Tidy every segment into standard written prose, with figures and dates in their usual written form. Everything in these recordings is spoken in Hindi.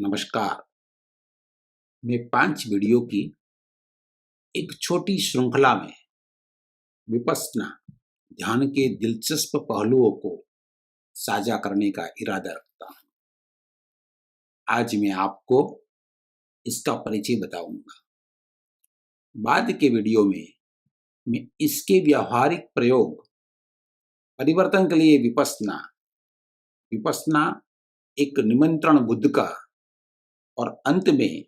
नमस्कार। मैं 5 वीडियो की एक छोटी श्रृंखला में विपश्यना ध्यान के दिलचस्प पहलुओं को साझा करने का इरादा रखता हूँ। आज मैं आपको इसका परिचय बताऊंगा। बाद के वीडियो में मैं इसके व्यावहारिक प्रयोग, परिवर्तन के लिए विपश्यना एक निमंत्रण बुद्ध का और अंत में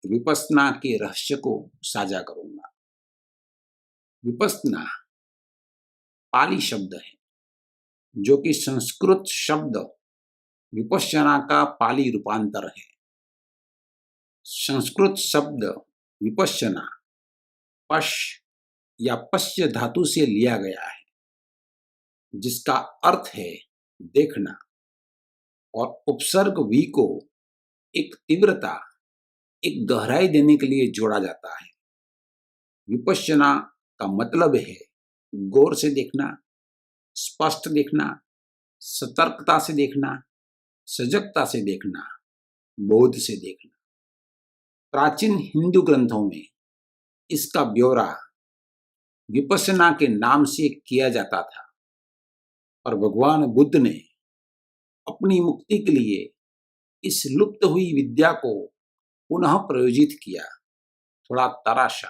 विपश्यना के रहस्य को साझा करूंगा। विपश्यना पाली शब्द है जो कि संस्कृत शब्द विपश्यना का पाली रूपांतर है। संस्कृत शब्द विपश्यना पश या पश्य धातु से लिया गया है, जिसका अर्थ है देखना, और उपसर्ग वी को एक तीव्रता, एक गहराई देने के लिए जोड़ा जाता है। विपश्यना का मतलब है गौर से देखना, स्पष्ट देखना, सतर्कता से देखना, सजगता से देखना, बोध से देखना। प्राचीन हिंदू ग्रंथों में इसका ब्यौरा विपश्यना के नाम से किया जाता था, और भगवान बुद्ध ने अपनी मुक्ति के लिए इस लुप्त हुई विद्या को पुनः प्रयोजित किया, थोड़ा तराशा,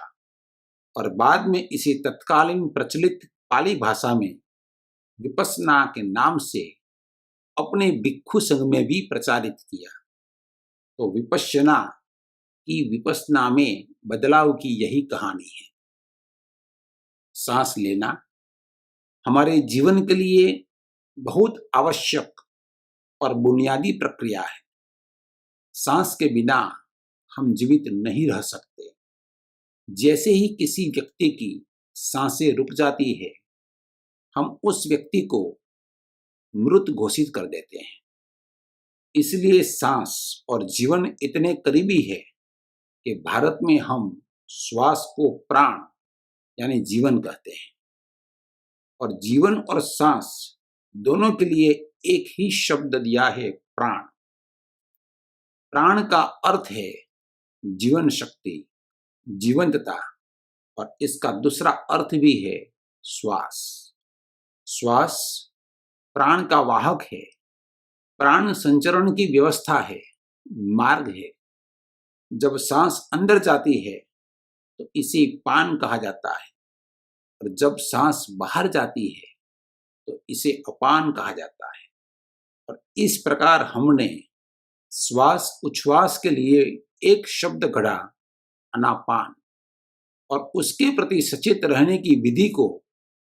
और बाद में इसे तत्कालीन प्रचलित पाली भाषा में विपश्यना के नाम से अपने भिक्षु संघ में भी प्रचारित किया। तो विपश्यना की विपश्यना में बदलाव की यही कहानी है। सांस लेना हमारे जीवन के लिए बहुत आवश्यक और बुनियादी प्रक्रिया है। सांस के बिना हम जीवित नहीं रह सकते। जैसे ही किसी व्यक्ति की सांसें रुक जाती है, हम उस व्यक्ति को मृत घोषित कर देते हैं। इसलिए सांस और जीवन इतने करीबी है कि भारत में हम श्वास को प्राण यानी जीवन कहते हैं, और जीवन और सांस दोनों के लिए एक ही शब्द दिया है, प्राण। प्राण का अर्थ है जीवन शक्ति, जीवंतता, और इसका दूसरा अर्थ भी है श्वास। श्वास प्राण का वाहक है, प्राण संचरण की व्यवस्था है, मार्ग है। जब सांस अंदर जाती है तो इसे पान कहा जाता है, और जब सांस बाहर जाती है तो इसे अपान कहा जाता है। और इस प्रकार हमने श्वास उच्छ्वास के लिए एक शब्द गढ़ा, अनापान, और उसके प्रति सचेत रहने की विधि को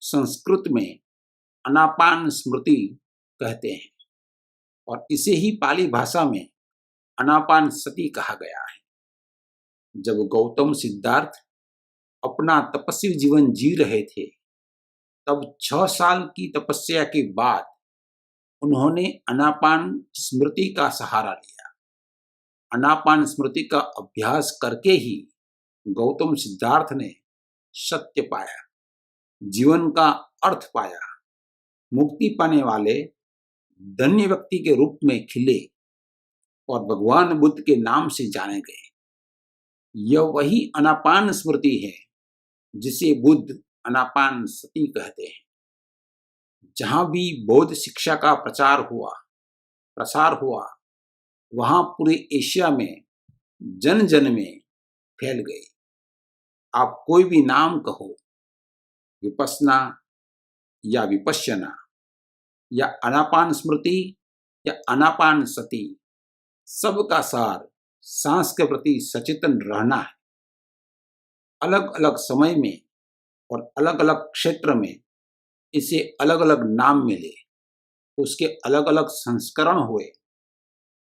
संस्कृत में अनापान स्मृति कहते हैं, और इसे ही पाली भाषा में अनापान सती कहा गया है। जब गौतम सिद्धार्थ अपना तपस्वी जीवन जी रहे थे, तब 6 साल की तपस्या के बाद उन्होंने अनापान स्मृति का सहारा लिया। अनापान स्मृति का अभ्यास करके ही गौतम सिद्धार्थ ने सत्य पाया, जीवन का अर्थ पाया, मुक्ति पाने वाले धन्य व्यक्ति के रूप में खिले और भगवान बुद्ध के नाम से जाने गए। यह वही अनापान स्मृति है जिसे बुद्ध अनापान सती कहते हैं। जहां भी बौद्ध शिक्षा का प्रसार हुआ, वहां पूरे एशिया में जन जन में फैल गई। आप कोई भी नाम कहो, विपश्यना या विपश्यना या अनापान स्मृति या अनापान सती, सबका सार सांस के प्रति सचेतन रहना है। अलग अलग समय में और अलग अलग क्षेत्र में इसे अलग अलग नाम मिले, उसके अलग अलग संस्करण हुए,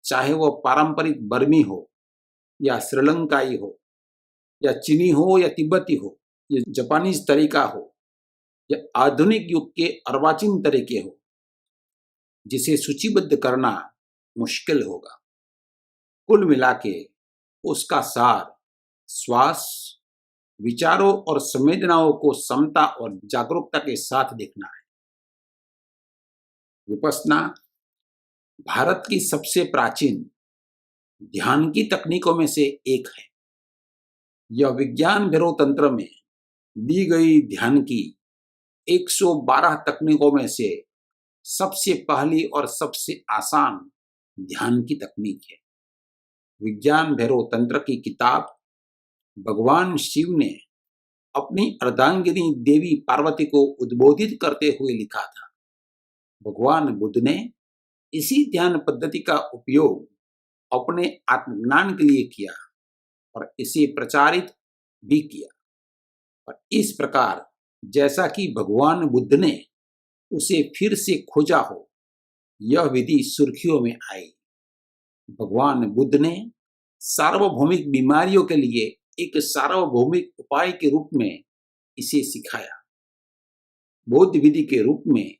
चाहे वो पारंपरिक बर्मी हो या श्रीलंकाई हो या चीनी हो या तिब्बती हो या जापानीज तरीका हो या आधुनिक युग के अर्वाचीन तरीके हो, जिसे सूचीबद्ध करना मुश्किल होगा। कुल मिला के उसका सार श्वास, विचारों और संवेदनाओं को समता और जागरूकता के साथ देखना है। विपश्यना भारत की सबसे प्राचीन ध्यान की तकनीकों में से एक है। यह विज्ञान भैरव तंत्र में दी गई ध्यान की 112 तकनीकों में से सबसे पहली और सबसे आसान ध्यान की तकनीक है। विज्ञान भैरव तंत्र की किताब भगवान शिव ने अपनी अर्धांगिनी देवी पार्वती को उद्बोधित करते हुए लिखा था। भगवान बुद्ध ने इसी ध्यान पद्धति का उपयोग अपने आत्मज्ञान के लिए किया और इसे प्रचारित भी किया। और इस प्रकार जैसा कि भगवान बुद्ध ने उसे फिर से खोजा हो, यह विधि सुर्खियों में आई। भगवान बुद्ध ने सार्वभौमिक बीमारियों के लिए एक सार्वभौमिक उपाय के रूप में इसे सिखाया। बौद्ध विधि के रूप में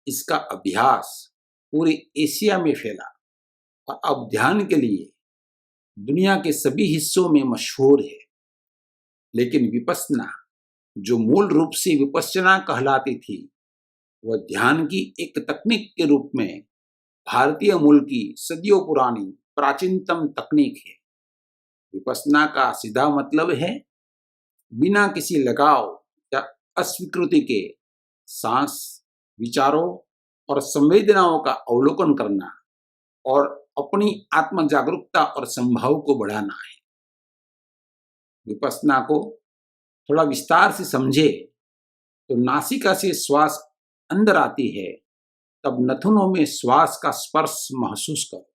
इसका अभ्यास पूरे एशिया में फैला और अब ध्यान के लिए दुनिया के सभी हिस्सों में मशहूर है। लेकिन विपश्यना, जो मूल रूप से विपश्यना कहलाती थी, वह ध्यान की एक तकनीक के रूप में भारतीय मूल की सदियों पुरानी प्राचीनतम तकनीक है। विपश्यना का सीधा मतलब है बिना किसी लगाव या अस्वीकृति के सांस, विचारों और संवेदनाओं का अवलोकन करना और अपनी आत्म जागरूकता और संभाव को बढ़ाना है। विपश्यना को थोड़ा विस्तार से समझे तो नासिका से श्वास अंदर आती है, तब नथुनों में श्वास का स्पर्श महसूस करो।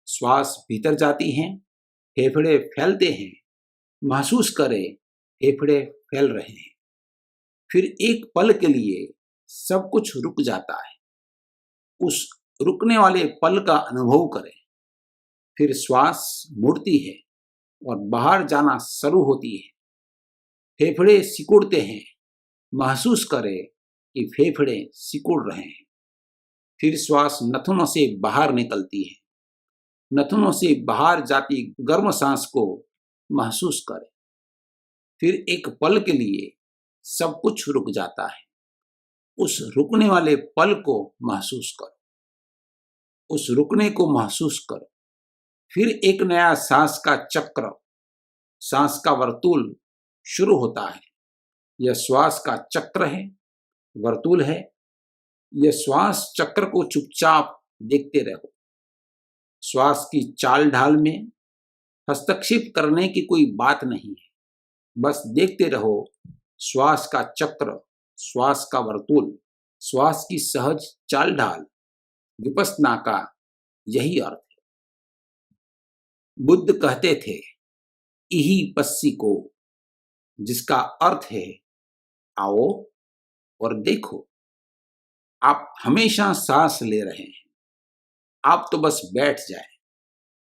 श्वास भीतर जाती है, फेफड़े फैलते हैं, महसूस करें फेफड़े फैल रहे हैं। फिर एक पल के लिए सब कुछ रुक जाता है। उस रुकने वाले पल का अनुभव करें। फिर श्वास मुड़ती है और बाहर जाना शुरू होती है। फेफड़े सिकुड़ते हैं, महसूस करें कि फेफड़े सिकुड़ रहे हैं। फिर श्वास नथुनों से बाहर निकलती है। नथुनों से बाहर जाती गर्म सांस को महसूस करें। फिर एक पल के लिए सब कुछ रुक जाता है। उस रुकने वाले पल को महसूस करो। उस रुकने को महसूस करो। फिर एक नया सांस का चक्र, सांस का वर्तुल शुरू होता है। यह श्वास का चक्र है, वर्तुल है। यह श्वास चक्र को चुपचाप देखते रहो। श्वास की चाल ढाल में हस्तक्षेप करने की कोई बात नहीं है। बस देखते रहो। श्वास का चक्र, श्वास का वर्तुल, श्वास की सहज चाल ढाल, विपश्यना का यही अर्थ है। बुद्ध कहते थे इहि पस्सी को, जिसका अर्थ है आओ और देखो। आप हमेशा सांस ले रहे हैं, आप तो बस बैठ जाएं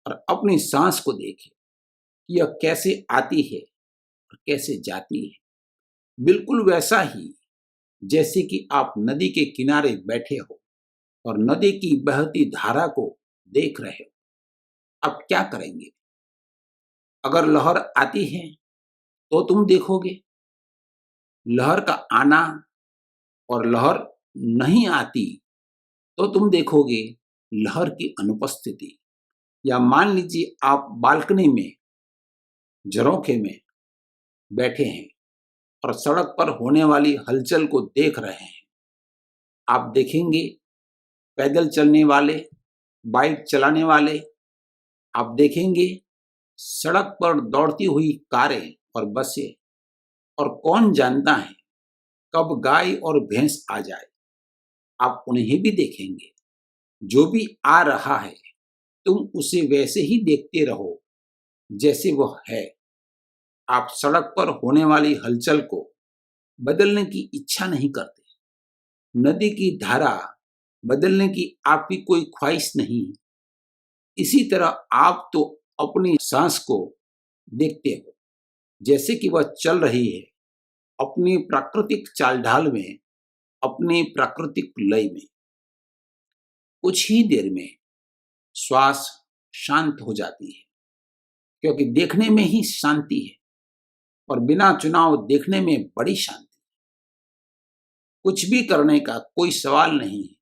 और अपनी सांस को देखें कि यह कैसे आती है और कैसे जाती है। बिल्कुल वैसा ही जैसे कि आप नदी के किनारे बैठे हो और नदी की बहती धारा को देख रहे हो। अब क्या करेंगे? अगर लहर आती है तो तुम देखोगे। लहर का आना और लहर नहीं आती तो तुम देखोगे लहर की अनुपस्थिति। या मान लीजिए आप बालकनी में, झरोखे में बैठे हैं और सड़क पर होने वाली हलचल को देख रहे हैं। आप देखेंगे पैदल चलने वाले, बाइक चलाने वाले, आप देखेंगे सड़क पर दौड़ती हुई कारें और बसें, और कौन जानता है कब गाय और भैंस आ जाए। आप उन्हें भी देखेंगे। जो भी आ रहा है तुम उसे वैसे ही देखते रहो जैसे वह है। आप सड़क पर होने वाली हलचल को बदलने की इच्छा नहीं करते। नदी की धारा बदलने की आपकी कोई ख्वाहिश नहीं। इसी तरह आप तो अपनी सांस को देखते हो जैसे कि वह चल रही है अपनी प्राकृतिक चाल ढाल में, अपनी प्राकृतिक लय में। कुछ ही देर में श्वास शांत हो जाती है, क्योंकि देखने में ही शांति है और बिना चुनाव देखने में बड़ी शांति है। कुछ भी करने का कोई सवाल नहीं है।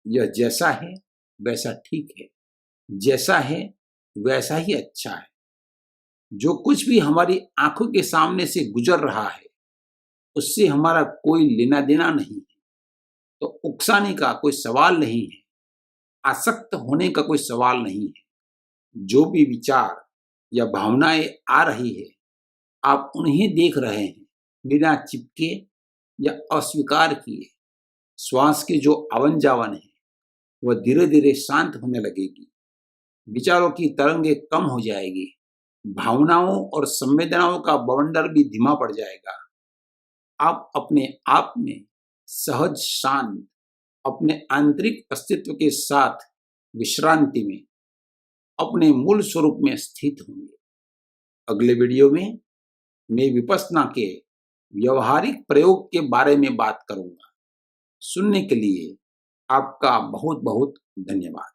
यह जैसा है वैसा ठीक है। जैसा है वैसा ही अच्छा है। जो कुछ भी हमारी आंखों के सामने से गुजर रहा है उससे हमारा कोई लेना देना नहीं है, तो उकसाने का कोई सवाल नहीं है, आसक्त होने का कोई सवाल नहीं है। जो भी विचार या भावनाएं आ रही है आप उन्हें देख रहे हैं, बिना चिपके या अस्वीकार किए। श्वास के जो आवन जावन है वह धीरे धीरे शांत होने लगेगी, विचारों की तरंगे कम हो जाएगी, भावनाओं और संवेदनाओं का बवंडर भी धीमा पड़ जाएगा। आप अपने आप में सहज शांत, अपने आंतरिक अस्तित्व के साथ विश्रांति में अपने मूल स्वरूप में स्थित होंगे। अगले वीडियो में मैं विपश्यना के व्यवहारिक प्रयोग के बारे में बात करूंगा। सुनने के लिए आपका बहुत बहुत धन्यवाद।